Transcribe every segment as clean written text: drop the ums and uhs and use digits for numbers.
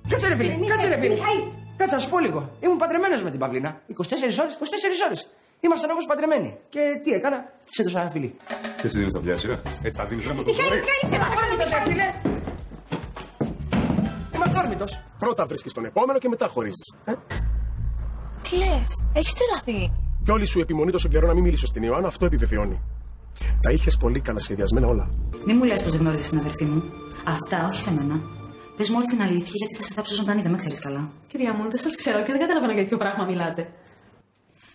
Κάτσε ρε φίλε, κάτσε ρε φίλε. Κάτσε να σου πω λίγο. Ήμουν παντρεμένος με την Παυλίνα. 24 ώρες. Ήμασταν όπως παντρεμένοι. Και τι έκανα, της έδωσα ένα φιλί. Και εσύ δίνεις τα βιάσια, έτσι θα δίνεις ρέμα το Μιχάλη, είσαι μαθόρμητος ρε φίλε. Είμαι μαθόρμητος. Πρώτα βρίσκεις τον επόμενο και μετά χωρίζεις. Τι λες, έχεις τρελαθεί. Και όλη σου επιμονή τόσο καιρό να μην μιλήσω στην Ιωάννα, αυτό επιβεβαιώνει. Τα είχες πολύ καλά σχεδιασμένα όλα. Μη μου λες πως δεν γνώριζες την αδερφή μου. Αυτά, όχι σε μένα. Πες μου όλη την αλήθεια, γιατί θα σε θάψω ζωντανή, δεν με ξέρεις καλά. Κυρία μου, δεν σας ξέρω και δεν καταλαβαίνω για ποιο πράγμα μιλάτε.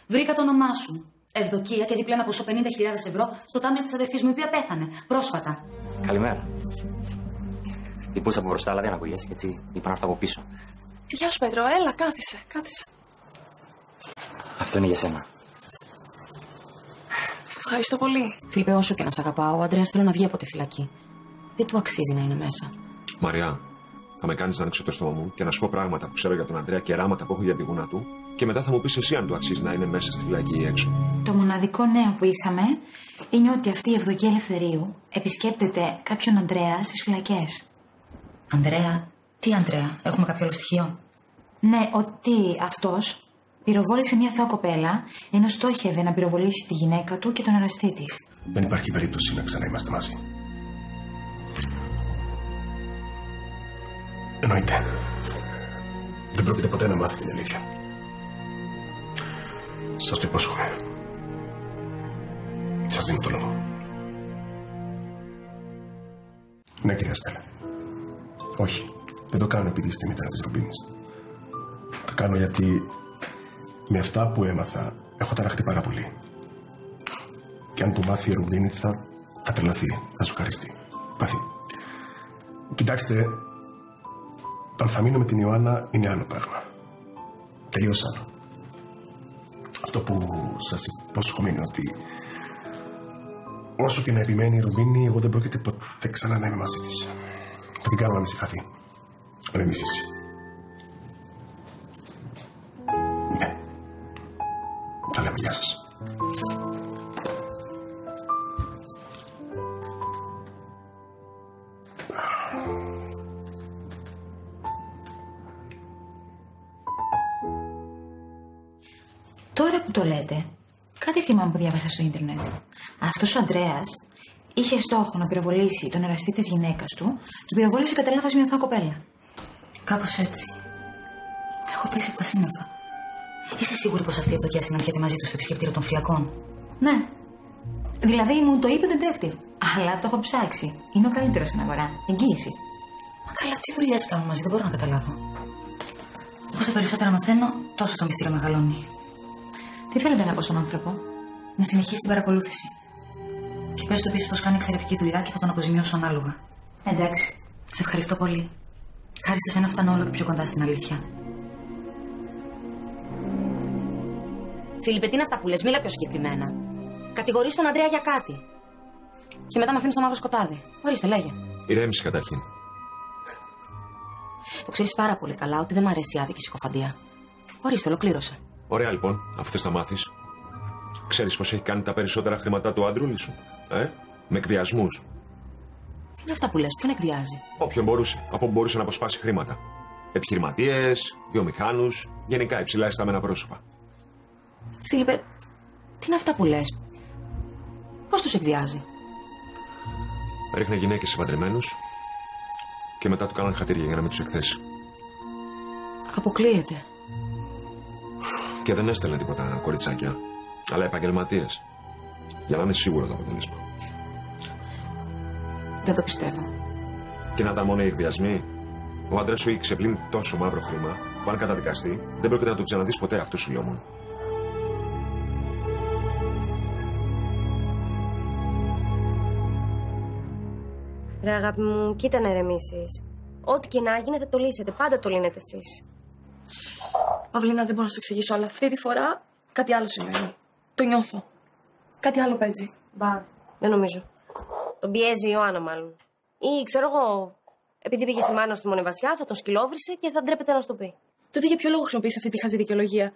Βρήκα το όνομά σου. Ευδοκία και δίπλα ένα ποσό 50.000 ευρώ στο τάμιο της αδερφής μου, η οποία πέθανε πρόσφατα. Καλημέρα. Τυπούσα από μπροστά, αλλά δεν ακούγες και έτσι είπα να έρθω από πίσω. Γεια σου, Πέτρο, έλα, κάθισε. Αυτό είναι για σένα. Ευχαριστώ πολύ. Φίλιππε, όσο και να σ' αγαπάω, ο Αντρέας θέλω να βγει από τη φυλακή. Δεν του αξίζει να είναι μέσα. Μαριά, θα με κάνεις να ανοίξω το στόμα μου και να σου πω πράγματα που ξέρω για τον Ανδρέα και ράματα που έχω για τη γούνα του και μετά θα μου πεις εσύ αν του αξίζει να είναι μέσα στη φυλακή ή έξω. Το μοναδικό νέο που είχαμε είναι ότι αυτή η Ευδοκία Ελευθερίου επισκέπτεται κάποιον Ανδρέα στις φυλακές. Ανδρέα, τι Ανδρέα, έχουμε κάποιο άλλο στοιχείο? Ναι, ότι αυτός πυροβόλησε μια αθώα κοπέλα ενώ στόχευε να πυροβολήσει τη γυναίκα του και τον εραστή της. Δεν υπάρχει περίπτωση να ξαναείμαστε μαζί. Εννοείται. Δεν πρόκειται ποτέ να μάθει την αλήθεια. Σας το υπόσχομαι. Σας δίνω το λόγο. Ναι, κυρία Στέλλα. Όχι, δεν το κάνω επειδή είστε μητέρα της Ρουμπίνης. Το κάνω γιατί με αυτά που έμαθα έχω ταραχτεί πάρα πολύ. Και αν το μάθει η Ρουμπίνη θα τρελαθεί, θα σου χαριστεί. Πάθει. Κοιτάξτε, το αν θα μείνω με την Ιωάννα είναι άλλο πράγμα. Τελείως άλλο. Αυτό που σας υπόσχομαι είναι ότι όσο και να επιμένει η Ρουμπίνη, εγώ δεν πρόκειται ποτέ ξανά να είμαι μαζί της. Θα την κάνω να με συγχαθεί. Να με μισήσει. Ναι. Τα λέμε, γεια σας. Τώρα που το λέτε, κάτι θυμάμαι που διάβασα στο ίντερνετ. Αυτός ο Ανδρέας είχε στόχο να πυροβολήσει τον εραστή της γυναίκας του και πυροβόλησε κατά λάθος μια αθώα κοπέλα. Κάπως έτσι. Έχω πέσει από τα σύννεφα. Είστε σίγουροι πως αυτή η Ευδοκία συναντιέται μαζί του στο επισκεπτήριο των φυλακών? Ναι. Δηλαδή μου το είπε ο detective. Αλλά το έχω ψάξει. Είναι ο καλύτερος στην αγορά. Εγγύηση. Μα καλά, τι δουλειές κάνουν μαζί, δεν μπορώ να καταλάβω. Όσο περισσότερα μαθαίνω, τόσο το μυστήριο μεγαλώνει. Τι θέλετε να πω στον άνθρωπο? Να συνεχίσει την παρακολούθηση. Και πες του επίσης πως κάνει εξαιρετική δουλειά και θα τον αποζημιώσω ανάλογα. Εντάξει. Σε ευχαριστώ πολύ. Χάρη σε σένα φτάνω όλο και πιο κοντά στην αλήθεια. Φίλιππε, τι είναι αυτά που λες, μίλα πιο συγκεκριμένα. Κατηγορείς τον Ανδρέα για κάτι. Και μετά με αφήνεις στο μαύρο σκοτάδι. Ορίστε, λέγε. Ηρέμησε καταρχήν. Το ξέρεις πάρα πολύ καλά ότι δεν μ' αρέσει η άδικη συκοφαντία. Ορίστε, ολοκλήρωσε. Ωραία λοιπόν, αφού θες να μάθεις. Ξέρεις πως έχει κάνει τα περισσότερα χρήματά του άντρουλη σου, με εκβιασμούς. Τι είναι αυτά που λες, ποιον εκβιάζει? Όποιον μπορούσε, από όπου μπορούσε να αποσπάσει χρήματα. Επιχειρηματίες, βιομηχάνους, γενικά υψηλά αισθαμένα πρόσωπα. Φίλιππε, τι είναι αυτά που λες? Πώς τους εκβιάζει? Ρίχνε γυναίκες σε παντρεμένους και μετά του κάναν χατήρια για να μην τους εκθέσει. Αποκλείεται. Και δεν έστελνε τίποτα κοριτσάκια, αλλά επαγγελματίες. Για να είναι σίγουρο το αποτέλεσμα. Δεν το πιστεύω. Και να ήταν μόνο οι εκβιασμοί. Ο άντρας σου έχει ξεπλύνει τόσο μαύρο χρήμα που αν καταδικαστεί δεν πρόκειται να το ξαναδείς ποτέ, αυτό σου λέω μόνο. Ρε αγάπη μου, κοίτα να ηρεμήσεις. Ό,τι και να γίνει θα το λύσετε. Πάντα το λύνετε εσείς. Παυλίνα, δεν μπορώ να σου εξηγήσω, αλλά αυτή τη φορά κάτι άλλο συμβαίνει. Το νιώθω. Κάτι άλλο παίζει. Μπα, δεν νομίζω. Τον πιέζει η Ιωάννα, μάλλον. Ή ξέρω εγώ, επειδή πήγε στη μάνα του Μονεβασιά, θα τον σκυλόβρισε και θα ντρέπεται να σου το πει. Τότε για ποιο λόγο χρησιμοποιείς αυτή τη χαζή δικαιολογία?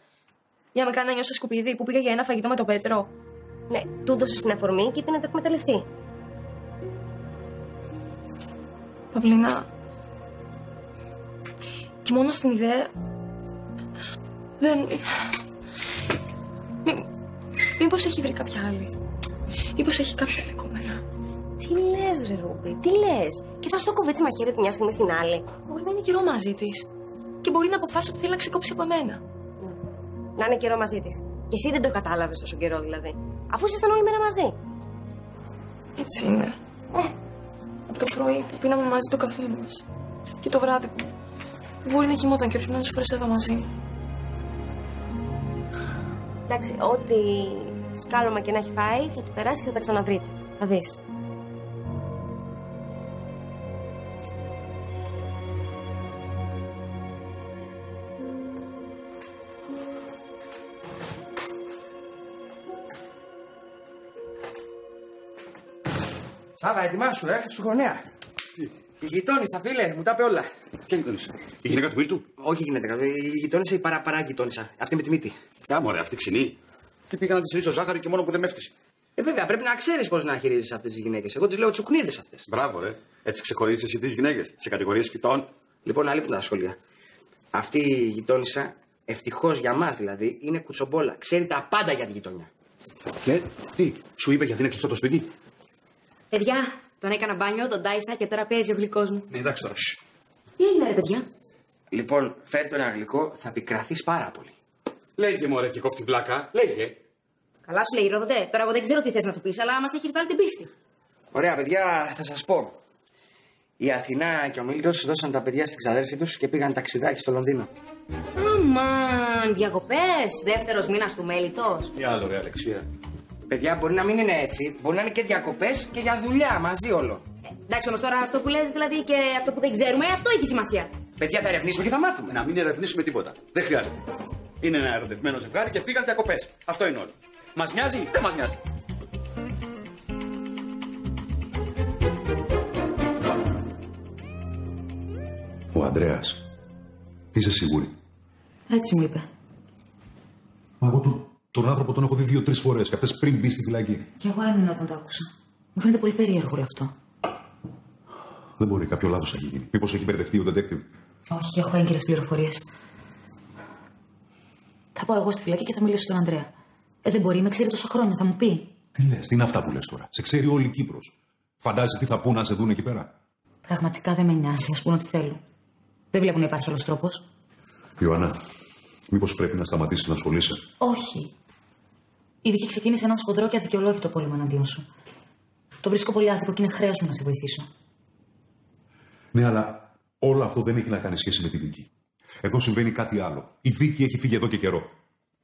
Για να με κάνει να νιώσω σκουπίδι που πήγα για ένα φαγητό με τον Πέτρο? Ναι, του έδωσε την αφορμή και είπε να το εκμεταλλευτεί. Παυλίνα, Και μόνο στην ιδέα... Δεν... Μήπως έχει βρει κάποια άλλη. Μήπως έχει κάποια άλλη κομμένα. Τι λες, ρε Ρούμπι, τι λες. Και θα στο κοβέτσι μαχαίρι μια στιγμή στην άλλη. Μπορεί να είναι καιρό μαζί της. Και μπορεί να αποφάσει ότι θέλει να ξεκόψει από εμένα. Να είναι καιρό μαζί της. Και εσύ δεν το κατάλαβες τόσο καιρό δηλαδή. Αφού ήσασταν όλη μέρα μαζί. Έτσι είναι. Από το πρωί που πίναμε μαζί το καφέ μας. Και το βράδυ που μπορεί να κοιμόταν και ορισμένες φορές εδώ μαζί. Εντάξει, ό,τι σκάλωμα και να έχει πάει θα του περάσει και θα τα ξαναβρείτε. Θα δεις. Σάβα, ετοιμάσου, σου γονέα. Η γειτόνισσα, φίλε, μου τα είπε όλα. Ποια γειτόνισσα? Η γυναίκα του Μύρτου? Όχι η γυναίκα, η γειτόνισσα, η παρά γειτόνισσα. Αυτή με τη μύτη. Για μωρέ, αυτή ξινή. Τι πήγα να τη ρίξω ζάχαρη και μόνο που δεν με έφτιασε. Βέβαια, πρέπει να ξέρει πώ να χειρίζεσαι αυτέ τι γυναίκε. Εγώ τι λέω τσουκνίδε αυτέ. Μπράβο, ρε. Έτσι ξεχωρίζει εσύ τι γυναίκε. Σε κατηγορίε φυτών. Λοιπόν, άλλη που τα σχόλια. Αυτή η γειτόνισσα, ευτυχώ για μα δηλαδή, είναι κουτσομπόλα. Ξέρει τα πάντα για τη γειτονιά. Και τι, σου είπε γιατί είναι κλειστό το σπίτι? Παιδιά, τον έκανα μπάνιο, τον τάισα και τώρα παίζει ο γλυκός μου. Ναι, εντάξει τώρα. Τι έγινε, ρε παιδιά? Λοιπόν, φέρ το ένα γλυκό, θα πικραθείς πάρα πολύ. Λέγε μωρέ και κόφτη πλάκα, λέγε. Καλά σου λέει, Ρόδοντε. Τώρα εγώ δεν ξέρω τι θες να του πεις, αλλά μας έχεις βάλει την πίστη. Ωραία, παιδιά, θα σας πω. Η Αθηνά και ο Μίλτος δώσαν τα παιδιά στην ξαδέρφη τους και πήγαν ταξιδάκι στο Λονδίνο. Αμάν, διακοπές, δεύτερος μήνας του μέλιτος. Τι άλλο, ρε Αλεξία. Παιδιά, μπορεί να μην είναι έτσι. Μπορεί να είναι και διακοπές και για δουλειά μαζί όλο. Εντάξει, όμως τώρα αυτό που λες δηλαδή και αυτό που δεν ξέρουμε, αυτό έχει σημασία. Παιδιά, θα ερευνήσουμε και θα μάθουμε. Να μην ερευνήσουμε τίποτα. Δεν χρειάζεται. Είναι ένα ερωτευμένο ζευγάρι και πήγαν διακοπές. Αυτό είναι όλο. Μας νοιάζει, δεν μας νοιάζει. Ο Ανδρέας. Είσαι σίγουρη? Έτσι μου είπε. Μα εγώ τον άνθρωπο τον έχω δει 2-3 φορές και αυτές πριν μπει στη φυλακή. Κι εγώ έμεινα όταν το άκουσα. Μου φαίνεται πολύ περίεργο όλο αυτό. Δεν μπορεί, κάποιο λάθος έχει γίνει. Μήπως έχει μπερδευτεί ο detective? Όχι, έχω έγκυρες πληροφορίες. Θα πάω εγώ στη φυλακή και θα μιλήσω στον Ανδρέα. Δεν μπορεί, με ξέρει τόσα χρόνια, θα μου πει. Τι λες, τι είναι αυτά που λες τώρα? Σε ξέρει όλη η Κύπρος. Φαντάζεσαι τι θα πούνε αν σε δουν εκεί πέρα? Πραγματικά δεν με νοιάζει, ας πούνε ό,τι θέλουν. Δεν βλέπουν να υπάρχει άλλος τρόπος. Ιωάννα, μήπως πρέπει να σταματήσεις να ασχολείσαι? Όχι. Η Βίκη ξεκίνησε ένα σφοδρό και αδικαιολόγητο πόλεμο εναντίον σου. Το βρίσκω πολύ άδικο και είναι χρέος μου να σε βοηθήσω. Ναι, αλλά όλο αυτό δεν έχει να κάνει σχέση με τη Βίκη. Εδώ συμβαίνει κάτι άλλο. Η Βίκη έχει φύγει εδώ και καιρό.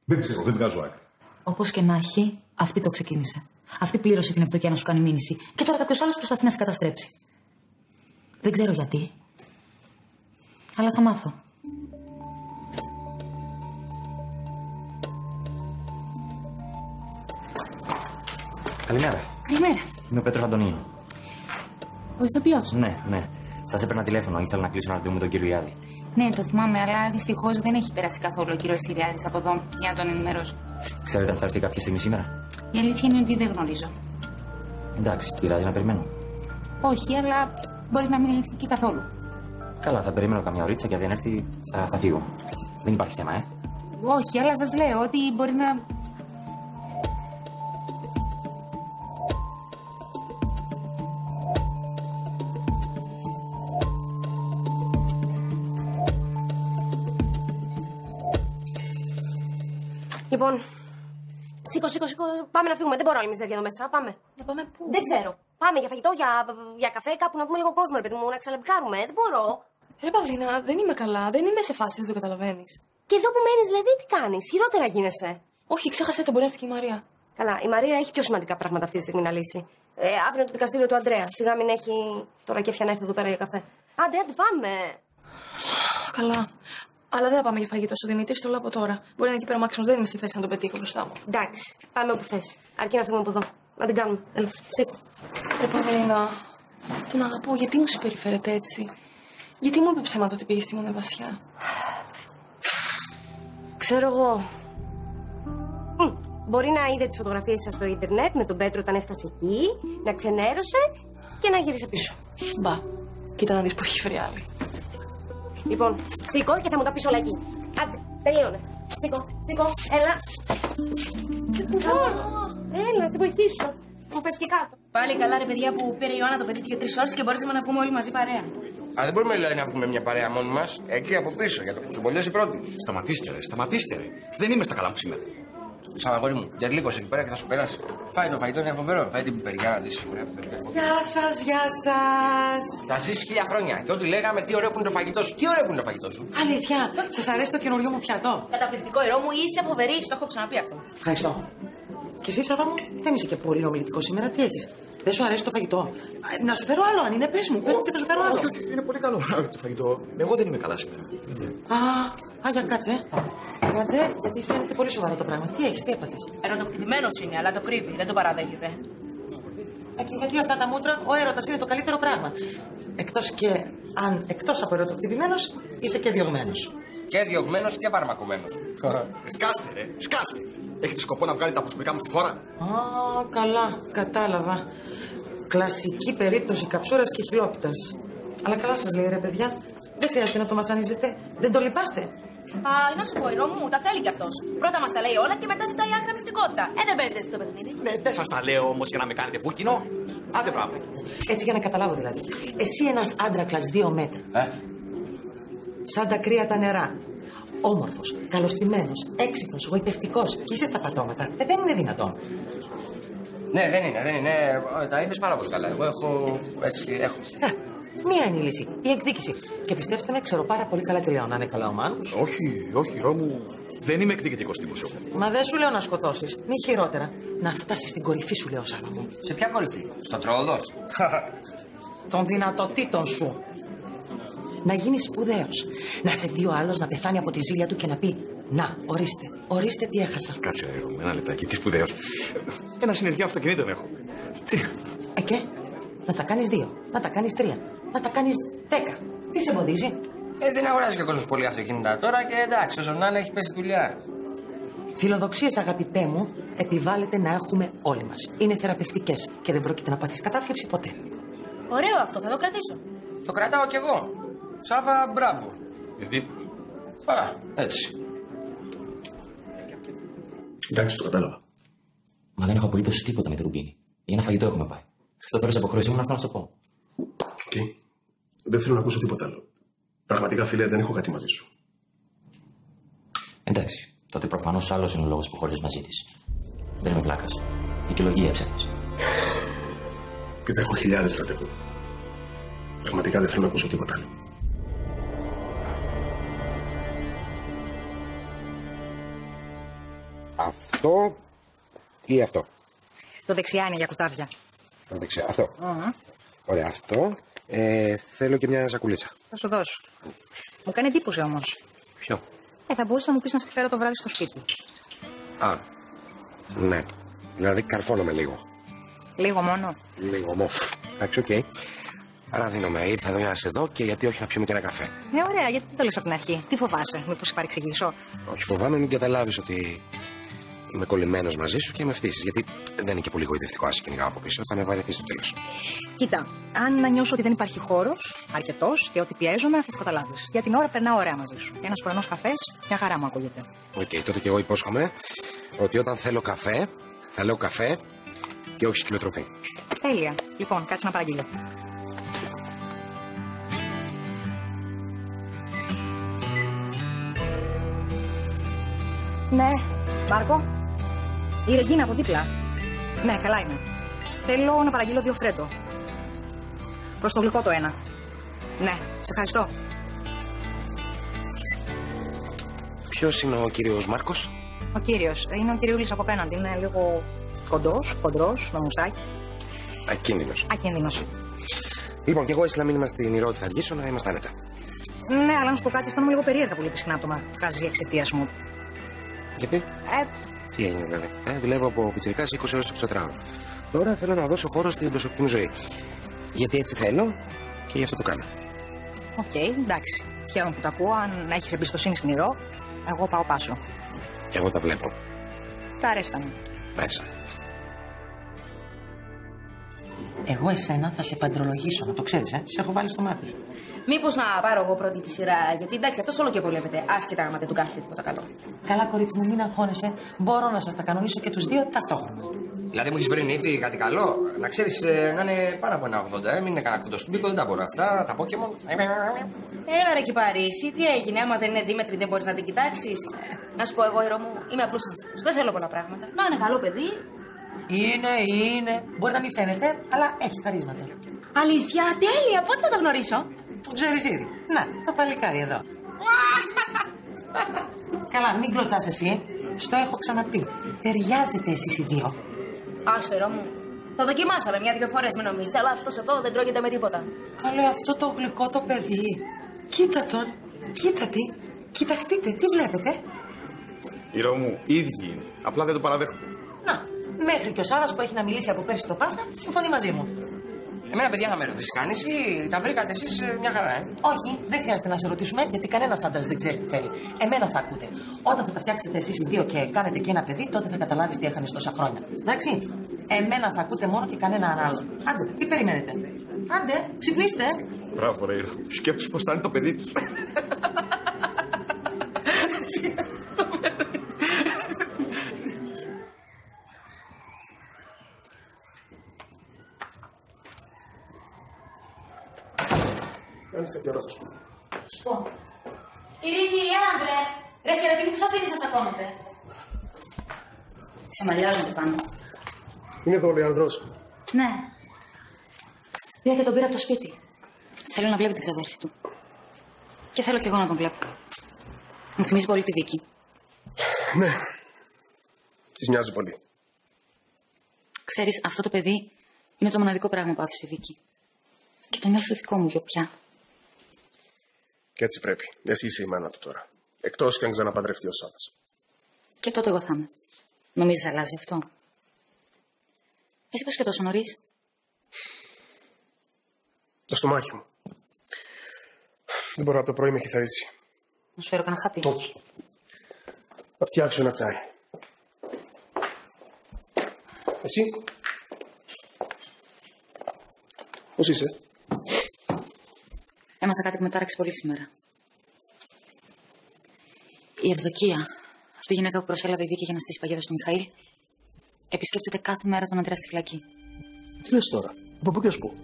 Δεν ξέρω, δεν βγάζω άκρη. Όπως και να έχει, αυτή το ξεκίνησε. Αυτή πλήρωσε την ευδοκία να σου κάνει μήνυση. Και τώρα κάποιος άλλος προσπαθεί να σε καταστρέψει. Δεν ξέρω γιατί. Αλλά θα μάθω. Καλημέρα. Καλημέρα. Είμαι ο Πέτρος Αντωνίου. Ο ηθοποιός. Ναι. Σας έπαιρνα τηλέφωνο. Ήθελα να κλείσω ένα ραντεβού με τον κύριο Ιάδη. Ναι, το θυμάμαι, αλλά δυστυχώς δεν έχει περάσει καθόλου ο κύριος Ιριάδης από εδώ για να τον ενημερώσω. Ξέρετε αν θα έρθει κάποια στιγμή σήμερα? Η αλήθεια είναι ότι δεν γνωρίζω. Εντάξει, πειράζει να περιμένω. Όχι, αλλά μπορεί να μην έρθει και καθόλου. Καλά, θα περιμένω καμιά ωρίτσα και αν δεν έρθει θα φύγω. Δεν υπάρχει θέμα, Όχι, αλλά σας λέω ότι μπορεί να. Λοιπόν, σήκω, πάμε να φύγουμε. Δεν μπορώ άλλη μιζέρια εδώ μέσα. Πάμε. Να πάμε πού? Δεν ξέρω. Πάμε για φαγητό, για καφέ, κάπου να δούμε λίγο κόσμο, ρε παιδί μου, να ξαλεμπικάρουμε. Δεν μπορώ. Ρε Παυλίνα, δεν είμαι καλά. Δεν είμαι σε φάση, δεν το καταλαβαίνεις. Και εδώ που μένεις, δηλαδή, τι κάνεις? Χειρότερα γίνεσαι. Όχι, ξέχασε το, μπορεί να έρθει και η Μαρία. Καλά, η Μαρία έχει πιο σημαντικά πράγματα αυτή τη στιγμή να λύσει. Αύριο το δικαστήριο του Ανδρέα. Σιγά μην έχει τώρα κέφια να έρθει εδώ πέρα για καφέ. Άντε, πάμε. Καλά. Αλλά δεν θα πάμε για φαγητό στο Δημήτρη, το λέω από τώρα. Μπορεί να είναι εκεί πέρα ο Μάξιμος, δεν είμαι στη θέση να τον πετύχω μπροστά μου. Εντάξει, πάμε όπου θες. Αρκεί να φύγουμε από εδώ. Να την κάνουμε. Έλα, σήκω. Ρε Παυλίνα, τον αγαπώ, γιατί μου συμπεριφέρεται έτσι? Γιατί μου είπε ψέματα ότι πήγε στη Μονεβασιά? Ξέρω εγώ. Μπορεί να είδε τις φωτογραφίες σας στο ίντερνετ με τον Πέτρο όταν έφτασε εκεί, να ξενέρωσε και να γύρισε πίσω. Μπα, κοίτα να δεις που έχει φέρει άλλη. Λοιπόν, σήκω και θα μου τα πεις όλα εκεί. Άντε, τελείωνε. Σήκω, έλα. Έλα, σε βοηθήσω. Μου πες και κάτω. Πάλι καλά, ρε παιδιά, που πήρε η Ιωάννα το παιδί 2-3 ώρες και μπορέσαμε να βγούμε όλοι μαζί παρέα. Α, δεν μπορούμε δηλαδή να βγούμε μια παρέα μόνοι μας. Εκεί από πίσω, για το κουτσομπολιές η πρώτη. Σταματήστε ρε. Δεν είμαι στα καλά μου σήμερα. Αγόρι μου, τερλίκος εκεί πέρα και θα σου περάσει. Φάει το φαγητό, είναι φοβερό. Φάει την πιπεριά να δεις. Γεια σας, γεια σας. Θα ζήσεις 1000 χρόνια. Και ό,τι λέγαμε, τι ωραίο που είναι το φαγητό σου. Τι ωραίο που είναι το φαγητό σου. Αλήθεια, σας αρέσει το καινούριο μου πιατό? Καταπληκτικό, ηρώ μου, είσαι φοβερή, το έχω ξαναπεί αυτό. Ευχαριστώ. Και εσύ, Σάβα μου, δεν είσαι και πολύ ομιλητικό σήμερα. Τι έχεις? Δεν σου αρέσει το φαγητό? Να σου φέρω άλλο, αν είναι, πες μου και θα σου φέρω άλλο. Όχι, είναι πολύ καλό το φαγητό. Εγώ δεν είμαι καλά σήμερα. Για κάτσε. Κάτσε, γιατί φαίνεται πολύ σοβαρό το πράγμα. Τι έχεις, τι έπαθες? Ερωτοκτυπημένος είναι, αλλά το κρύβει, δεν το παραδέχεται. Και γιατί αυτά τα μούτρα, ο έρωτας είναι το καλύτερο πράγμα. Εκτός από ερωτοκτυπημένος, είσαι και διωγμένος. Και διωγμένος και φαρμακωμένος. Σκάστε, ρε, σκάστε. Έχετε σκοπό να βγάλετε τα προσωπικά μου στη φόρα? Καλά, κατάλαβα. Κλασική περίπτωση καψούρας και χιλόπιτας. Αλλά καλά σας λέει, ρε παιδιά. Δεν χρειάζεται να το μασανίζετε. Δεν το λυπάστε? Να σου πω, ηρώ μου, τα θέλει κι αυτός. Πρώτα μας τα λέει όλα και μετά ζητάει άκρα μυστικότητα. Δεν παίζετε έτσι το παιχνίδι. Ναι, δεν σας τα λέω όμως για να με κάνετε βούκινο. Άντε πράγμα. Έτσι για να καταλάβω δηλαδή. Εσύ ένας άντρακλας 2 μέτρα. Σαν τα κρύα τα νερά. Όμορφος, καλωστημένος, έξυπνος, γοητευτικός. Και είσαι στα πατώματα. Δεν είναι δυνατόν. Ναι, δεν είναι. Τα είπες πάρα πολύ καλά. Εγώ έχω. Μία είναι η λύση. Η εκδίκηση. Και πιστέψτε με, ξέρω πάρα πολύ καλά κρυάω. Να είναι καλά ο Μάνος. Όχι, Ρώμου. Δεν είμαι εκδικητικός τύπος εγώ. Μα δεν σου λέω να σκοτώσεις. Μη χειρότερα. Να φτάσεις στην κορυφή σου, λέω, Σάβα μου. Σε ποια κορυφή? Στο Τρόοδος? Των δυνατοτήτων σου. Να γίνεις σπουδαίος. Να σε δει ο άλλος να πεθάνει από τη ζήλια του και να πει: να, ορίστε τι έχασα. Κάτσε, ένα λεπτάκι, τι σπουδαίος. Ένα συνεργείο αυτοκινήτων έχω. Και να τα κάνεις 2, να τα κάνεις 3, να τα κάνεις 10. Τι σε εμποδίζει? Δεν αγοράζει και ο κόσμος πολύ αυτοκίνητα τώρα και εντάξει, όσο να είναι έχει πέσει δουλειά. Φιλοδοξίες, αγαπητέ μου, επιβάλλεται να έχουμε όλοι μας. Είναι θεραπευτικές και δεν πρόκειται να πάθεις κατάθλιψη ποτέ. Ωραίο αυτό, θα το κρατήσω. Το κρατάω κι εγώ. Σάβα, μπράβο. Γιατί? Έτσι. Εντάξει, το κατάλαβα. Μα δεν έχω απολύτως τίποτα με την Ρουμπίνη. Για ένα φαγητό έχουμε πάει. Αυτό θέλω σε αποχρέωσή μου να έρθω να σου το πω. Οκ. Δεν θέλω να ακούσω τίποτα άλλο. Πραγματικά, φίλε, δεν έχω κάτι μαζί σου. Εντάξει. Τότε προφανώς άλλος είναι ο λόγος που χωρίς μαζί της. Δεν είμαι πλάκας. Δικαιολογία έψαχνες. Και τα έχω χιλιάδες, στρατεύω. Πραγματικά δεν θέλω να ακούσω τίποτα άλλο. Αυτό ή αυτό? Το δεξιά είναι για κουτάβια. Το δεξιά, αυτό. Ωραία, αυτό. Θέλω και μια σακουλίτσα. Θα σου δώσω. Μου κάνει εντύπωση όμως. Ποιο? Θα μπορούσα να μου πεις να στη φέρω το βράδυ στο σπίτι. Ναι. Δηλαδή καρφώνομαι λίγο. Λίγο μόνο? Λίγο μόνο. Εντάξει, οκ. Άρα δίνομαι. Ήρθα εδώ για να σε δω και γιατί όχι να πιούμε και ένα καφέ. Ωραία, γιατί δεν το λες από την αρχή. Τι φοβάσαι, μήπως σε παρεξηγήσω? Όχι, φοβάμαι μην καταλάβεις ότι είμαι κολλημένος μαζί σου και με φτύσεις. Γιατί δεν είναι και πολύ γοητευτικό να σε κυνηγάω από πίσω. Θα με βαρεθείς στο τέλος. Κοίτα, αν νιώσω ότι δεν υπάρχει χώρος αρκετός και ότι πιέζομαι, θα το καταλάβεις. Για την ώρα περνάω ωραία μαζί σου. Ένας πρωινός καφές, μια χαρά μου ακούγεται. Οκ, τότε και εγώ υπόσχομαι ότι όταν θέλω καφέ, θα λέω καφέ και όχι σκυλοτροφή. Τέλεια. Λοιπόν, κάτσε να παραγγείλω. Ναι, Μάρκο. Η Ρεγκίνα από δίπλα. Ναι, καλά είμαι. Θέλω να παραγγείλω 2 φρέντο. Προς το γλυκό το ένα. Ναι, σε ευχαριστώ. Ποιος είναι ο κύριος Μάρκος? Ο κύριος. Είναι ο κυριούλης από απέναντι. Είναι λίγο κοντός, χοντρός, με μουστάκι. Ακίνδυνος. Ακίνδυνος. Λοιπόν, και εγώ έστειλα μήνυμα στην Ηρώδη, θα αργήσω να είμαστε άνετα. Ναι, αλλά να σου πω κάτι, αισθάνομαι λίγο περίεργα που λείπει συχνά από το μαγαζί εξαιτίας μου. Γιατί? Τι έγινε δηλαδή? Δουλεύω από πιτσιρικά σε 20 ώρες το 24ωρο. Τώρα θέλω να δώσω χώρο στην προσωπική μου ζωή. Γιατί έτσι θέλω και γι' αυτό το κάνω. Οκ, εντάξει. Χαίρομαι που τα ακούω. Αν έχεις εμπιστοσύνη στην Ηρώ, εγώ πάω πάσο. Και εγώ τα βλέπω. Τα αρέστα μου. Μέσα. Εγώ εσένα θα σε παντρολογήσω, να το ξέρεις, σε έχω βάλει στο μάτι. Μήπως να πάρω εγώ πρώτη τη σειρά, γιατί εντάξει, αυτός όλο και βολεύεται, άσχετα άμα δεν του κάθεται τίποτα καλό. Καλά, κορίτσι μου, μην αγχώνεσαι. Μπορώ να σας τα κανονίσω και τους δύο ταυτόχρονα. Δηλαδή μου έχεις βρει νύφη κάτι καλό. Να ξέρεις να είναι πάνω από 1,80. Μην είναι κανένα κουντοστούμπικο, δεν τα μπορώ αυτά. Τα Pokémon. Έλα ρε Κυπαρίσι, τι έγινε, άμα δεν είναι δίμετρη δεν μπορείς να την κοιτάξεις. Να σου πω εγώ, Ηρώ μου, είμαι απλός άνθρωπος. Δεν θέλω πολλά πράγματα. Να είναι καλό παιδί. Είναι. Μπορεί να μην φαίνεται, αλλά έχει χαρίσματα. Αλήθεια, τέλεια, πότε θα το γνωρίσω. Το ξέρεις ήδη. Να, το παλικάρι εδώ. Καλά, μην κλωτσάς εσύ. Στο έχω ξαναπεί. Ταιριάζετε εσείς οι δύο. Άσε, Ηρώ μου. Το δοκιμάσαμε μια-δυο φορές, μην νομίζεις, αλλά αυτός εδώ δεν τρώγεται με τίποτα. Καλέ, αυτό το γλυκό το παιδί. Κοίτα τον. Κοίτα τι. Κοιταχτείτε, τι βλέπετε. Ηρώ μου, ίδιοι είναι. Απλά δεν το παραδέχομαι. Να, μέχρι και ο Σάββας που έχει να μιλήσει από πέρσι το Πάσχα, συμφωνεί μαζί μου. Εμένα, παιδιά, θα με ρωτήσεις κανείς ή τα βρήκατε εσείς μια χαρά, Όχι, δεν χρειάζεται να σε ρωτήσουμε, γιατί κανένας άντρας δεν ξέρει τι θέλει. Εμένα θα ακούτε. Όταν θα τα φτιάξετε εσείς οι δύο και κάνετε και ένα παιδί, τότε θα καταλάβεις τι έχανες τόσα χρόνια. Εντάξει. Εμένα θα ακούτε μόνο και κανέναν άλλο. Άντε, τι περιμένετε. Άντε, ξυπνήστε. Μπράβο, ρε Ηρώ. Σκέψου πώς θα είναι το παιδί του. Κάνεις τέτοια ώρα στο σπίτι. Σπω. Ειρήνη, Άντρε. Ρε Σεραφείμ, πώς αφήνεις να τσακώνετε. Σε μαλλιάζονται πάνω. Είναι εδώ ο Λεανδρός. Ναι. Πήγα και τον πήρα από το σπίτι. Θέλω να βλέπει την ξαδέρφη του. Και θέλω κι εγώ να τον βλέπω. Μου θυμίζει πολύ τη Βίκη. Ναι. Της μοιάζει πολύ. Ξέρεις, αυτό το παιδί είναι το μοναδικό πράγμα που άφησε η Βίκη. Και το νιώθω δικό μου, γιοπιά. Και έτσι πρέπει. Εσύ είσαι η μάνα του τώρα. Εκτός κι αν ξαναπαντρευτεί ο Σάββας. Και τότε εγώ θα είμαι. Νομίζεις αλλάζει αυτό. Εσύ πώς και τόσο νωρίς. Το στομάχι μου. Δεν μπορώ, από το πρωί με έχει θαρρήσει. Να σου φέρω κανένα χάπι. Όχι. Θα φτιάξω ένα τσάι. Εσύ. Πώς είσαι. Έμαθα κάτι που με τάραξε πολύ σήμερα. Η Ευδοκία, αυτή η γυναίκα που προσέλαβε η Βίκη για να στήσει παγίδα στον Μιχαήλ, επισκέπτεται κάθε μέρα τον Αντρέα στη φυλακή. Τι λες τώρα, από πού και ως πού.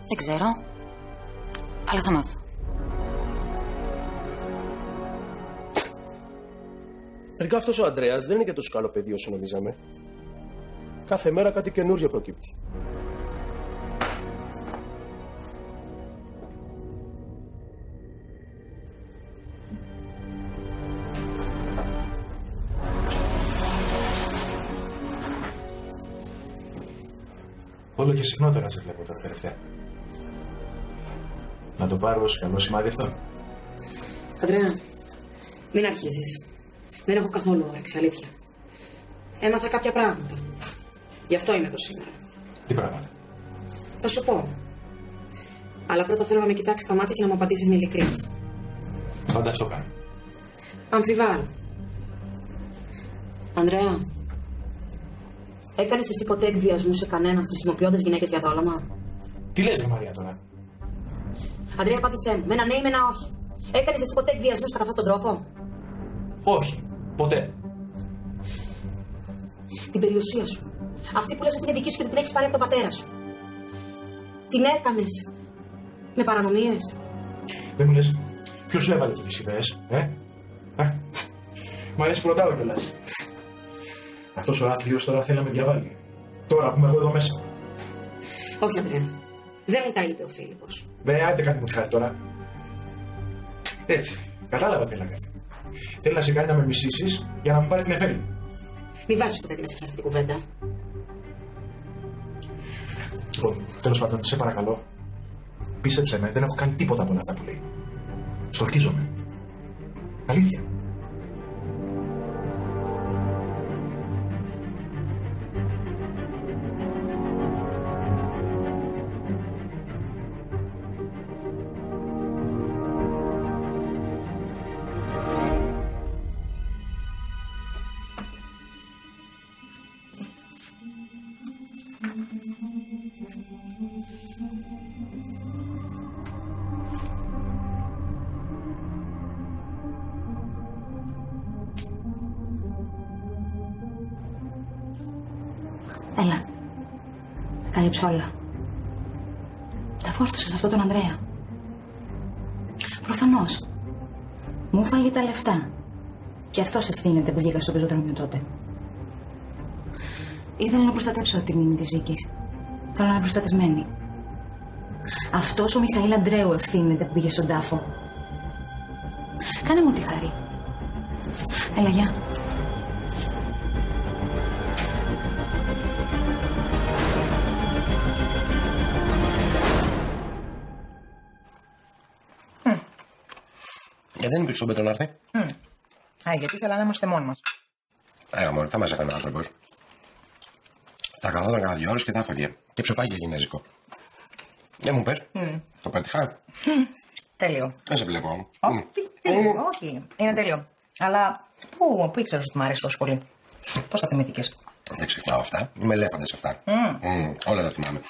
Δεν ξέρω, αλλά θα μάθω. Τελικά αυτός ο Ανδρέας δεν είναι και τόσο καλό παιδί όσο νομίζαμε. Κάθε μέρα κάτι καινούριο προκύπτει. Όλο και συχνότερα σε βλέπω τώρα τελευταία. Να το πάρω ως καλό σημάδι αυτό. Αντρέα, μην αρχίζεις. Δεν έχω καθόλου όρεξη, αλήθεια. Έμαθα κάποια πράγματα. Γι' αυτό είμαι εδώ σήμερα. Τι πράγματα. Θα σου πω. Αλλά πρώτα θέλω να με κοιτάξεις στα μάτια και να μου απαντήσεις με ειλικρίνεια. Πάντα αυτό κάνω. Αμφιβάλλω. Ανδρέα, έκανες εσύ ποτέ εκβιασμού σε κανέναν χρησιμοποιώντας γυναίκες για δόλωμα. Τι λες, ρε Μαρία, τώρα. Ανδρέα, απάντησέ μου. Με ένα ναι ή με ένα όχι. Έκανες εσύ ποτέ εκβιασμούς κατά αυτόν τον τρόπο. Όχι. Ποτέ. Την περιουσία σου. Αυτή που λες ότι είναι δική σου και την έχεις πάρει από τον πατέρα σου. Την έκανες με παρανομίες. Δεν μου λες, ποιος σου έβαλε τις ιδέες, Μ' αρέσει που ρωτάω κιόλας. Αυτός ο άθλιος τώρα θέλει να με διαβάλει. Τώρα που είμαι εγώ εδώ μέσα. Όχι, Αντρέα. Δεν μου τα είπε ο Φίλιππος. Άντε κάτι μου τη χάρη τώρα. Έτσι. Κατάλαβα τι θέλει να κάνει. Θέλει να σε κάνει να με μισήσεις για να μου πάρει την Εφέλη. Μη βάζεις το παιδί μέσα σε αυτή την κουβέντα. Λοιπόν, τέλος πάντων, σε παρακαλώ. Πίστεψε με, δεν έχω κάνει τίποτα από όλα αυτά που λέει. Στορκίζομαι. Αλήθεια. Έλα. Καλύψε όλα. Τα φόρτωσες αυτό τον Ανδρέα. Προφανώς. Μου φάγε τα λεφτά. Και αυτός ευθύνεται που βγήκα στο πεζοδρόμιο τότε. Ήθελα να προστατεύσω τη μνήμη της Βίκης. Θέλω να είναι προστατευμένη. Αυτός ο Μιχαήλ Αντρέου ευθύνεται που πήγε στον τάφο. Κάνε μου τη χάρη. Έλα, γεια. Γιατί δεν υπήρξε ο Πέτρο να έρθει. Γιατί ήθελα να είμαστε μόνοι μας. Μόλι, θα μας έκανε άνθρωπος. Θα καθόταν cada 2 ώρες και θα έφαγε. Και ψοφάκι κινέζικο. Δεν μου πες. Το πέτυχα. Τέλειο. Δεν σε βλέπω. Όχι, είναι τέλειο. Αλλά πού ήξερες ότι μου αρέσει τόσο πολύ. Πώς τα θυμήθηκες. Δεν ξεχνάω αυτά. Είμαι ελέφαντας αυτά. Όλα τα θυμάμαι.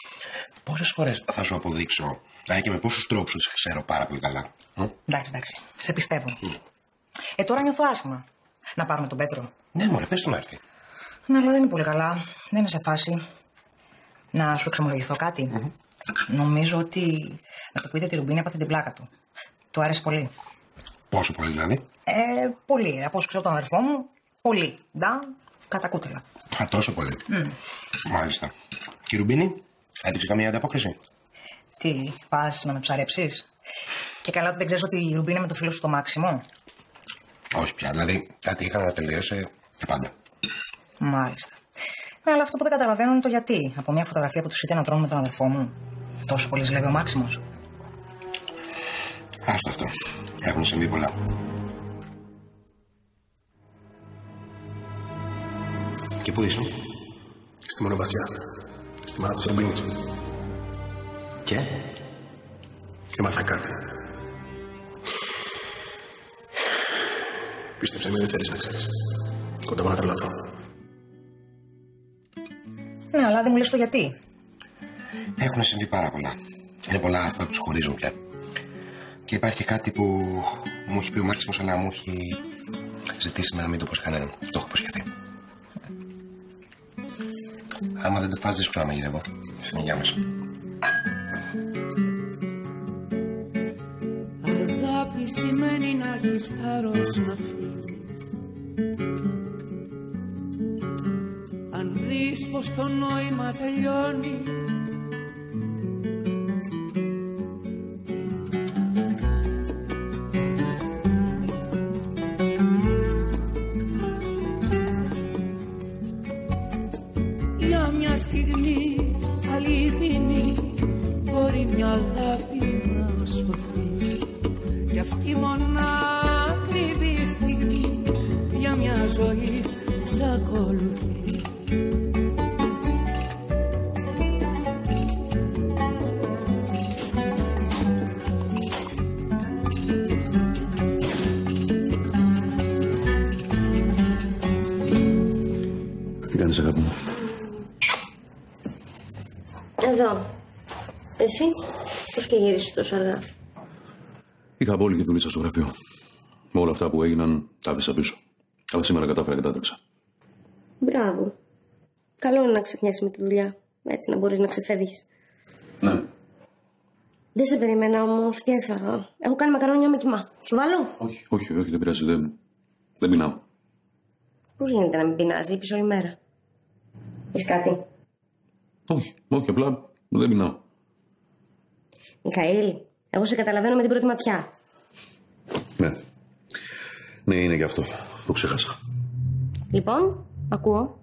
Πόσες φορές θα σου αποδείξω και με πόσους τρόπους τους ξέρω πάρα πολύ καλά. Εντάξει. Σε πιστεύω. Τώρα νιώθω άσχημα. Να πάρουμε τον Πέτρο. Ναι, μωρέ, πες του να έρθει. Ναι, αλλά δεν είναι πολύ καλά. Δεν είναι σε φάση. Να σου εξομολογηθώ κάτι. Νομίζω ότι να του πείτε τη Ρουμπίνη έπαθε την πλάκα του. Του άρεσε πολύ. Πόσο πολύ δηλαδή. Πολύ. Από όσο ξέρω τον αδερφό μου, πολύ. Κατά κούτελα. Τόσο πολύ. Μάλιστα. Και η Ρουμπίνη, έδειξε καμία ανταπόκριση. Τι, πας να με ψαρέψεις. Και καλά ότι δεν ξέρεις ότι η Ρουμπίνη είναι με το φίλο σου το Μάξιμο. Όχι πια, δηλαδή κάτι είχα να τελείωσε και πάντα. Μάλιστα. Αλλά αυτό που δεν καταλαβαίνω είναι το γιατί. Από μια φωτογραφία που τους είτε να τρώνε με τον αδερφό μου, τόσο πολύ ζηλεύει ο Μάξιμος. Άστο αυτό. Έχουν συμβεί πολλά. Και πού ήσουν? Στη Μονοβασιά. Στη μάνα της Ρουμπίνης. Και? Έμαθα κάτι. Πίστεψε με, δεν θέλεις να ξέρεις. Κοντά να τρελαθώ. Ναι, αλλά δεν μου λες το γιατί. Έχουν συμβεί πάρα πολλά. Είναι πολλά αυτά που τους χωρίζουν πια. Και υπάρχει κάτι που μου έχει πει ο Μάξιμος, αλλά μου έχει ζητήσει να μην το πω σε κανέναν. Το έχω υποσχεθεί. Άμα δεν το φας, δύσκολα να μαγειρεύω. Στην υγεία μας. Αγάπη σημαίνει να έχεις θάρρος να φύγεις. Αν δεις πως το νόημα τελειώνει, για μια στιγμή αληθινή μπορεί μια αγάπη να σωθεί. Κι αυτή μονάκριβη στιγμή για μια ζωή σ' ακολουθεί. Τι κάνεις, αγάπη μου? Εδώ. Εσύ, πώς και γύρισες τόσο αργά? Είχα απόλυτη δουλειά στο γραφείο. Με όλα αυτά που έγιναν, τα άφησα πίσω. Αλλά σήμερα κατάφερα και τα έτρεξα. Μπράβο. Καλό είναι να ξεχνιέσαι με τη δουλειά. Έτσι να μπορείς να ξεφεύγεις. Ναι. Δεν σε περιμένα όμως και έφαγα. Έχω κάνει μακαρόνια με κιμά. Σου βάλω? Όχι, δεν πειράζει. Δεν πεινάω. Πώς γίνεται να μην πεινάς, λείπεις όλη μέρα? Έχεις κάτι? Όχι, απλά δεν πεινάω. Μιχαήλ, εγώ σε καταλαβαίνω με την πρώτη ματιά. Ναι, είναι γι' αυτό. Το ξέχασα. Λοιπόν, ακούω.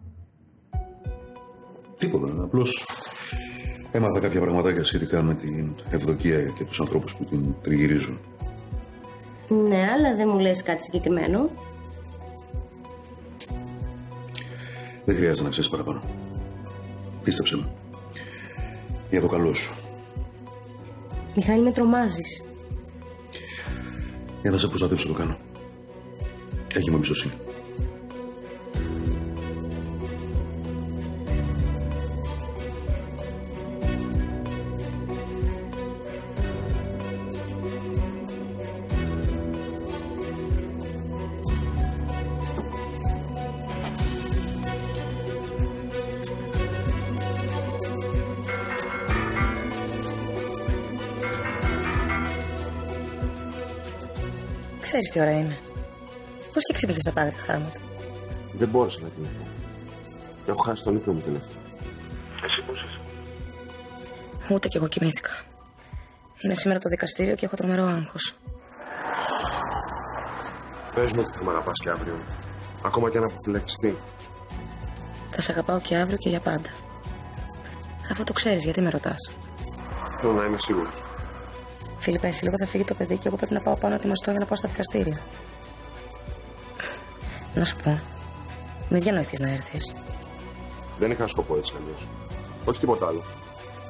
Τίποτα, απλώς έμαθα κάποια πραγματάκια σχετικά με την Ευδοκία και τους ανθρώπους που την τριγυρίζουν. Ναι, αλλά δεν μου λες κάτι συγκεκριμένο. Δεν χρειάζεται να ξέρεις παραπάνω. Πίστεψε με. Για το καλό σου. Μιχάλη, με τρομάζεις. Για να σε προστατεύσω το κάνω. Έχει μου εμπιστοσύνη. Ξέρεις τι ώρα είναι. Πώς και ξύπνησες από τα άγρια χράματα. Δεν μπόρεσα να κοιμηθώ. Έχω χάσει τον ύπνο μου τηλέφωνο. Εσύ πώς είσαι? Ούτε κι εγώ κοιμήθηκα. Είναι σήμερα το δικαστήριο και έχω τρομερό άγχος. Πες μου ότι θα με αγαπάς και αύριο. Ακόμα και αν αποφυλακιστεί. Θα σε αγαπάω και αύριο και για πάντα. Αφού το ξέρεις, γιατί με ρωτάς? Θέλω να είμαι σίγουρη. Φίλιππα, εσύ λίγο θα φύγει το παιδί και εγώ πρέπει να πάω πάνω ετοιμαστώ για να πάω στα δικαστήρια. Να σου πω, μην διανοηθείς να έρθεις. Δεν είχα σκοπό έτσι αλλιώς. Όχι τίποτα άλλο.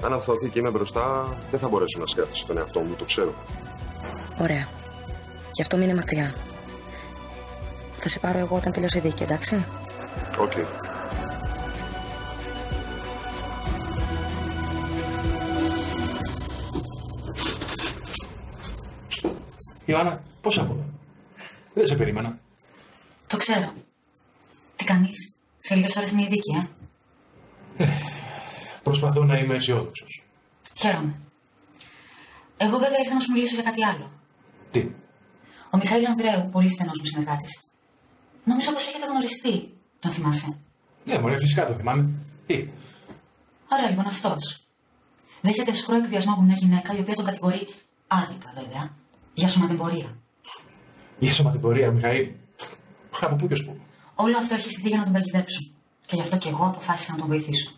Αν αθωωθεί και είμαι μπροστά, δεν θα μπορέσω να σκέφτεσαι τον εαυτό μου, το ξέρω. Ωραία. Γι' αυτό μείνε μακριά. Θα σε πάρω εγώ όταν τελειώσει η δίκη, εντάξει? Οκ. Ιωάννα, πώς από εδώ? Δεν σε περίμενα. Το ξέρω. Τι κάνεις? Σε λίγες ώρες είναι η δίκη, Προσπαθώ να είμαι αισιόδοξος. Χαίρομαι. Εγώ βέβαια ήρθα να σου μιλήσω για κάτι άλλο. Τι? Ο Μιχαήλ Ανδρέου, πολύ στενός μου συνεργάτης. Νομίζω πως έχετε γνωριστεί. Τον θυμάσαι? Ναι, μωρέ, φυσικά το θυμάμαι. Τι? Ωραία, λοιπόν, αυτός. Δέχεται σχρό εκβιασμό από μια γυναίκα η οποία τον κατηγορεί, άδικα βέβαια, για σωματεμπορία. Για σωματεμπορία, Μιχαήλ? Από πού και ως πού? Όλο αυτό έχει στηθεί για να τον παγιδέψουν. Και γι' αυτό και εγώ αποφάσισα να τον βοηθήσω.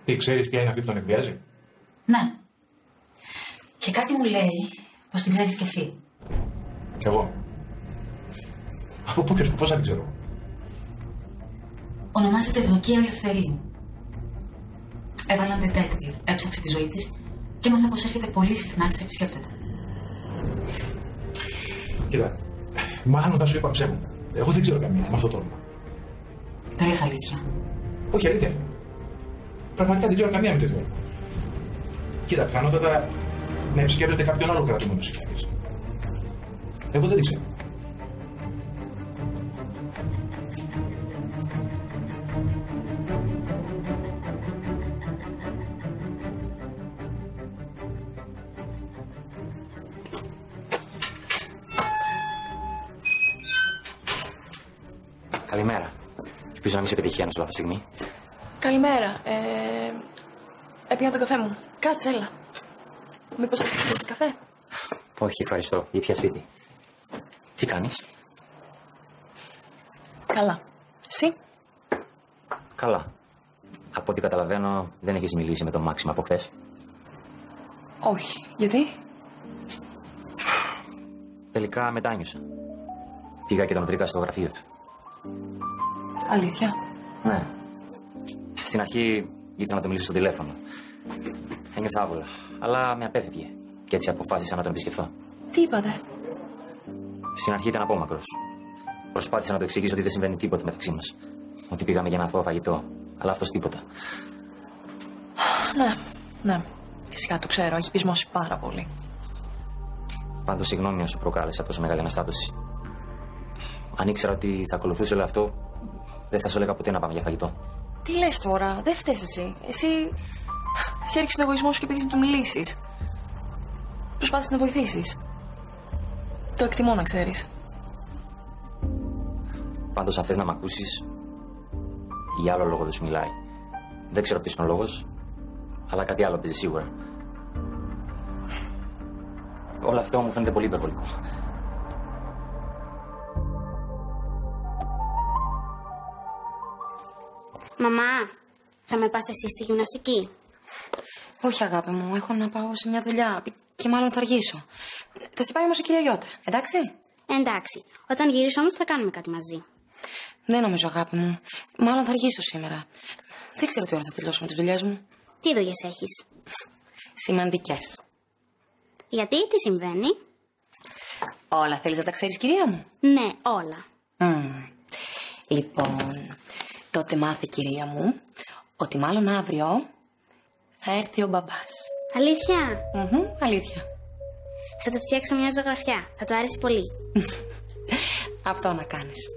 Τι, ξέρεις ποια είναι αυτή που τον εκβιάζει? Ναι. Και κάτι μου λέει πως την ξέρεις κι εσύ. Κι εγώ? Από πού και ως πού, πώς να την ξέρω? Ονομάζεται Ευδοκία Ελευθερίου. Έβαλαν detective, έψαξε τη ζωή της και έμαθα πως έρχεται πολύ συχνά και σε επισκέπτεται. Κοίτα, μάλλον θα σου είπα ψέματα. Εγώ δεν ξέρω καμία με αυτό το όνομα. Δεν λες αλήθεια? Όχι, αλήθεια είναι. Πραγματικά δεν ξέρω καμία με τέτοιο όνομα. Κοίτα, πιθανότατα να επισκέπτεται κάποιον άλλο κρατούμενο συνταγής. Εγώ δεν την ξέρω. Καλημέρα. Ελπίζω να μην σε επιτυχία σε λάθος στιγμή. Καλημέρα. Έπιανα τον καφέ μου. Κάτσε, έλα. Μήπως θες καφέ? Όχι, ευχαριστώ. Ήπια σπίτι. Τι κάνεις? Καλά. Εσύ? Καλά. Από ό,τι καταλαβαίνω, δεν έχεις μιλήσει με τον Μάξιμο από χθες. Όχι. Γιατί? Τελικά μετάνιωσα. Πήγα και τον βρήκα στο γραφείο του. Αλήθεια? Ναι. Στην αρχή ήθελα να το μιλήσω στο τηλέφωνο. Ένιωθα άβολα, αλλά με απέφευγε. Και έτσι αποφάσισα να τον επισκεφθώ. Τι είπατε? Στην αρχή ήταν απόμακρος. Προσπάθησα να το εξηγήσω ότι δεν συμβαίνει τίποτα μεταξύ μας. Ότι πήγαμε για να φάω φαγητό. Αλλά αυτός τίποτα. Ναι. Φυσικά το ξέρω. Έχει πεισμώσει πάρα πολύ. Πάντως, συγγνώμη αν σου προκάλεσα τόσο μεγάλη αναστάτωση. Αν ήξερα ότι θα ακολουθούσε όλο αυτό, δεν θα σου έλεγα ποτέ να πάμε για φαγητό. Τι λες τώρα? Δεν φταίς εσύ. Εσύ έριξες τον εγωισμό σου και πήγες να του μιλήσεις. Προσπάθησες να βοηθήσεις. Το εκτιμώ να ξέρεις. Πάντως, αν θες να μ' ακούσεις, για άλλο λόγο δεν σου μιλάει. Δεν ξέρω ποιος είναι ο λόγος, αλλά κάτι άλλο παίζει σίγουρα. Όλο αυτό μου φαίνεται πολύ υπερβολικό. Μαμά, θα με πας εσύ στη γυμναστική? Όχι, αγάπη μου, έχω να πάω σε μια δουλειά και μάλλον θα αργήσω. Θα σε πάει όμως η κυρία Γιώτα, εντάξει? Εντάξει. Όταν γυρίσω όμως θα κάνουμε κάτι μαζί. Δεν νομίζω, αγάπη μου. Μάλλον θα αργήσω σήμερα. Δεν ξέρω τι ώρα θα τελειώσω με τις δουλειές μου. Τι δουλειές έχεις? Σημαντικές. Γιατί, τι συμβαίνει? Όλα θέλεις να τα ξέρεις, κυρία μου? Ναι, όλα. Λοιπόν, τότε μάθε, κυρία μου, ότι μάλλον αύριο θα έρθει ο μπαμπάς. Αλήθεια? Αλήθεια. Θα του φτιάξω μια ζωγραφιά. Θα του άρεσε πολύ. Αυτό να κάνεις.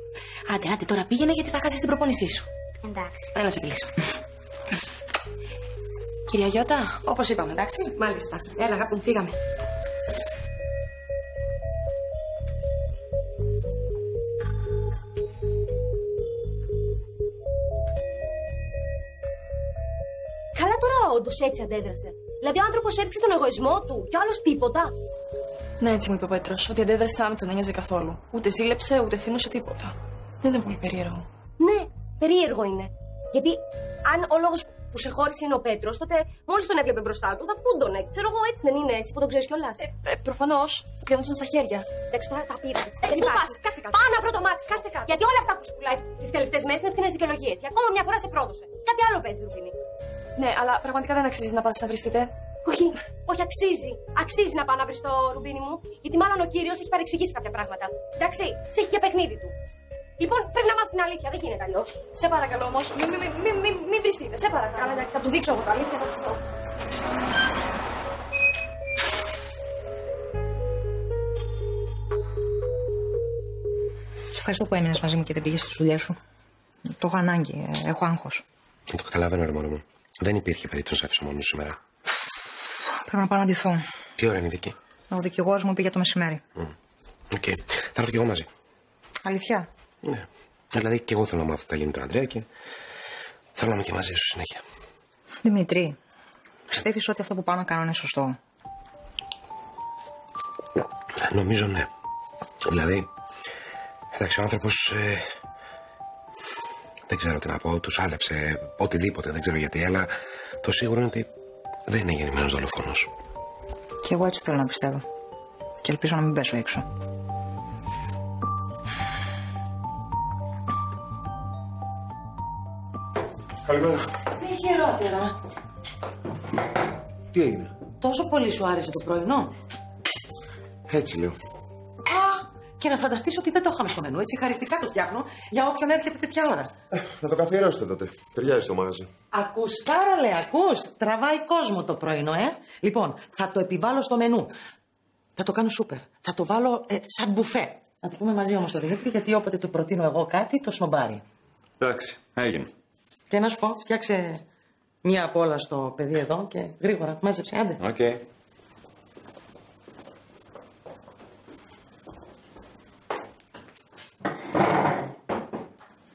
Άντε, τώρα πήγαινε γιατί θα χάσεις την προπόνησή σου. Εντάξει. Να σε φιλήσω. Κυρία Γιώτα, όπως είπαμε, εντάξει? Μάλιστα. Έλα, αγάπη μου, φύγαμε. όντως έτσι αντέδρασε? Δηλαδή ο άνθρωπος έδειξε τον εγωισμό του και ο άλλος τίποτα. Ναι, έτσι μου είπε ο Πέτρος, ότι αντέδρασε σαν να μην τον ένοιαζε καθόλου. Ούτε ζήλεψε, ούτε θύμωσε τίποτα. Δεν ήταν πολύ περίεργο. Ναι, περίεργο είναι. Γιατί αν ο λόγος που σε χώρισε είναι ο Πέτρος, τότε μόλις τον έβλεπε μπροστά του θα πούντωνε. Ξέρω εγώ, έτσι δεν είναι, εσύ που τον ξέρεις κιόλας. Προφανώς. Το πιάνονταν στα χέρια. Εντάξει, τώρα τα πήρα. Πού πας, κάτσε κάτω. Πάω να βρω το Μάξ, κάτσε κάτω. Γιατί όλα αυτά που σου πουλάει τις τελευταίες μέρες είναι φθηνές δικαιολογίες. Και ακόμα μια φορά σε πρόδωσε. Κάτι άλλο παίζει, Ρουμπίνη. Ναι, αλλά πραγματικά δεν αξίζει να πας να βριστείτε. Όχι, όχι, αξίζει. Αξίζει να πάω να βρει το Ρουμπίνι μου, γιατί μάλλον ο κύριος έχει παρεξηγήσει κάποια πράγματα. Εντάξει, σε έχει για παιχνίδι του. Λοιπόν, πρέπει να μάθει την αλήθεια, δεν γίνεται αλλιώς. Σε παρακαλώ όμως, μην βριστείτε, σε παρακαλώ. Καλά, εντάξει, θα του δείξω εγώ τα αλήθεια, θα σου πω. Σε ευχαριστώ που έμεινες μαζί μου και δεν πήγες στις δουλειές σου. Το έχω ανάγκη, έχω άγχος. Το καταλαβαίνω, ρε μόνο μου. Δεν υπήρχε περίπτωση να αφήσω μόνο σήμερα. Πρέπει να πάω να ντυθώ. Τι ώρα είναι η δική? Ο δικηγόρος μου πήγε το μεσημέρι. Οκ. Θα έρθω κι εγώ μαζί. Αλήθεια? Ναι. Δηλαδή και εγώ θέλω να μάθω τι θα γίνει με τον Αντρέα και θέλω να είμαι και μαζί σου συνέχεια. Δημήτρη, πιστεύεις ότι αυτό που πάω να κάνω είναι σωστό? Νομίζω ναι. Δηλαδή, εντάξει, ο άνθρωπος δεν ξέρω τι να πω, τους άλεψε οτιδήποτε, δεν ξέρω γιατί, αλλά το σίγουρο είναι ότι δεν είναι γεννημένος δολοφόνος. Και εγώ έτσι θέλω να πιστεύω. Και ελπίζω να μην πέσω έξω. Καλημέρα. Τι χειρότερα. Τι έγινε? Τόσο πολύ σου άρεσε το πρωινό. Έτσι λέω. Και να φανταστείς ότι δεν το είχαμε στο μενού. Έτσι χαριστικά το φτιάχνω για όποιον έρχεται τέτοια ώρα. Να το καθιερώσετε τότε. Ταιριάζει στο μάγαζι. Ακούς, Κάρολε, ακούς. Τραβάει κόσμο το πρωινό, Λοιπόν, θα το επιβάλλω στο μενού. Θα το κάνω σούπερ. Θα το βάλω σαν μπουφέ. Να το πούμε μαζί όμως το Δημήτρη, γιατί όποτε του προτείνω εγώ κάτι, το σνομπάρει. Εντάξει, έγινε. Και να σου πω, φτιάξε μία απ' όλα στο παιδί εδώ και γρήγορα, μάζεψε, άντε. Οκ.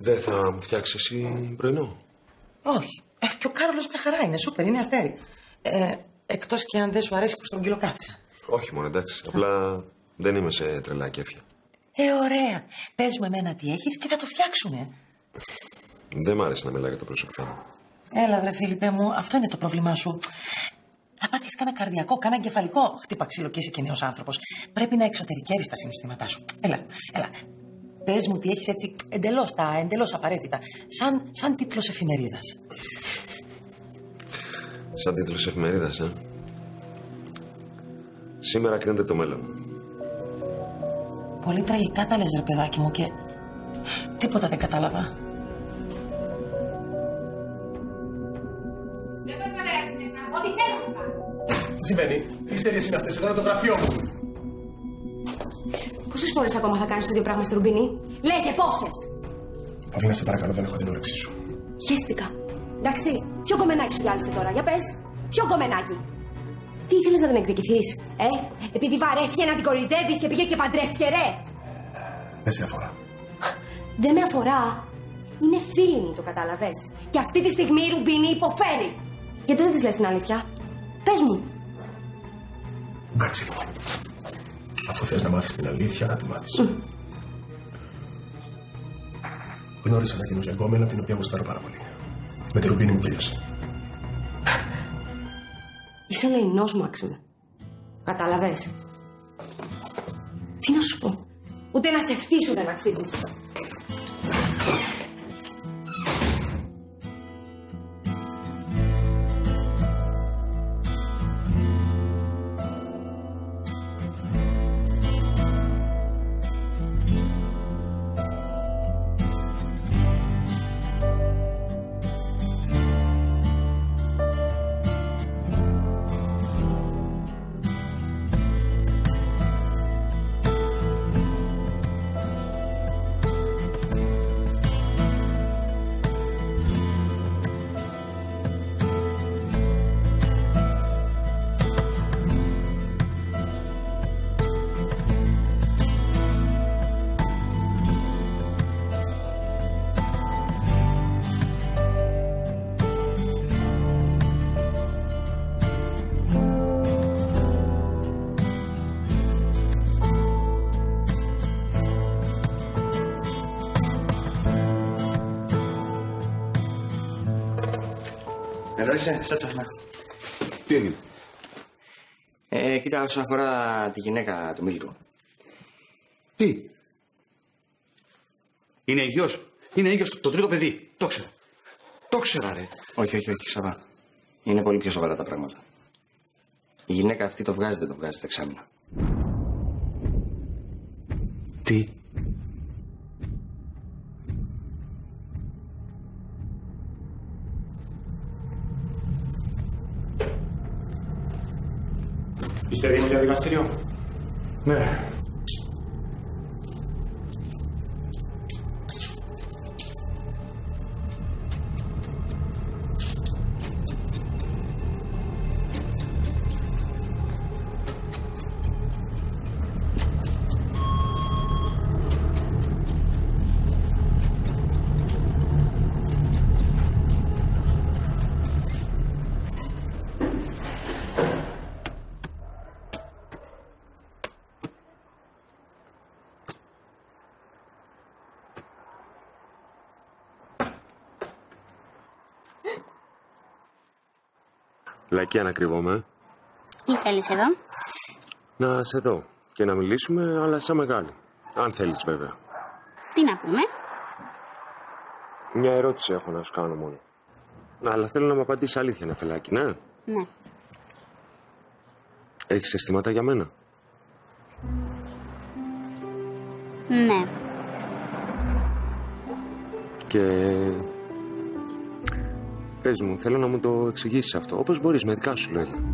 Δεν θα μου φτιάξει εσύ πρωινό? Όχι. Και ο Κάρολος μια χαρά είναι, σούπερ, είναι αστέρι. Εκτός και αν δεν σου αρέσει που στρογγυλο κάθισα. Όχι μόνο, εντάξει. Απλά δεν είμαι σε τρελά κέφια. Ωραία. Πες μου εμένα τι έχεις και θα το φτιάξουμε. Δεν μ' άρεσε να μιλάει για το προσωπικό μου. Έλα, βρε Φίλιππε μου, αυτό είναι το πρόβλημά σου. Θα πάθεις κάνα καρδιακό, κάνα εγκεφαλικό. Χτύπα ξύλο και είσαι και νέος άνθρωπος. Πρέπει να εξωτερικεύεις τα συναισθήματά σου. Έλα. Πες μου τι έχεις έτσι εντελώς απαραίτητα. Σαν τίτλος εφημερίδας. Σαν τίτλος εφημερίδας, Σήμερα κρίνεται το μέλλον. Πολύ τραγικά τα λες, ρε παιδάκι μου, και τίποτα δεν κατάλαβα. Τι συμβαίνει? Τι ιστορίες είναι αυτές? Εδώ είναι το γραφείο μου. Πόσες φορές ακόμα θα κάνεις το ίδιο πράγμα στη Ρουμπίνη? Λέγε πόσες! Παύλα, σε παρακαλώ, δεν έχω την όρεξή σου. Χαίστηκα. Εντάξει, ποιο κομμενάκι σου διάλυσε τώρα, για πες. Ποιο κομμενάκι. Τι ήθελες να την εκδικηθείς, επειδή βαρέθηκε να την κοροϊδεύεις και πήγε και παντρεύτηκε, ρε. Δεν σε αφορά. Δεν με αφορά. Είναι φίλη μου, το κατάλαβες. Και αυτή τη στιγμή η Ρουμπίνη υποφέρει. Γιατί δεν της λες την αλήθεια? Πες μου. Εντάξει, λοιπόν. Αφού θες να μάθεις την αλήθεια, να τη μάθεις. Γνώρισα μια καινούργια γκόμενα, την οποία γουστάρω πάρα πολύ. Με τη Ρουμπίνη μου τελειώσε. Είσαι ελεηνός, Μάξιμε. Κατάλαβες. Τι να σου πω. Ούτε να σε φτύσω δεν αξίζεις. Εδώ είσαι, σε ψάχνα. Τι έγινε? Κοίτα, όσον αφορά τη γυναίκα του Μίλτου. Τι? Είναι γιος. Είναι γιος, το τρίτο παιδί. Το ξέρω. Το ξέρα, ρε. Όχι, Σαββά. Είναι πολύ πιο σοβαρά τα πράγματα. Η γυναίκα αυτή το βγάζει, δεν το βγάζει το εξάμηνο. Τι? Είστε έτοιμοι για δικαστήριο? Ναι. Λαϊκή ανακριβώμαι. Τι θέλεις εδώ? Να σε δω και να μιλήσουμε, αλλά σαν μεγάλη. Αν θέλεις βέβαια. Τι να πούμε? Μια ερώτηση έχω να σου κάνω μόνο. Αλλά θέλω να μου απαντήσεις αλήθεια, Νεφελάκη, ναι? Ναι. Έχεις αισθήματα για μένα? Ναι. Και... πες μου, θέλω να μου το εξηγήσεις αυτό, όπως μπορείς, με δικά σου λόγια.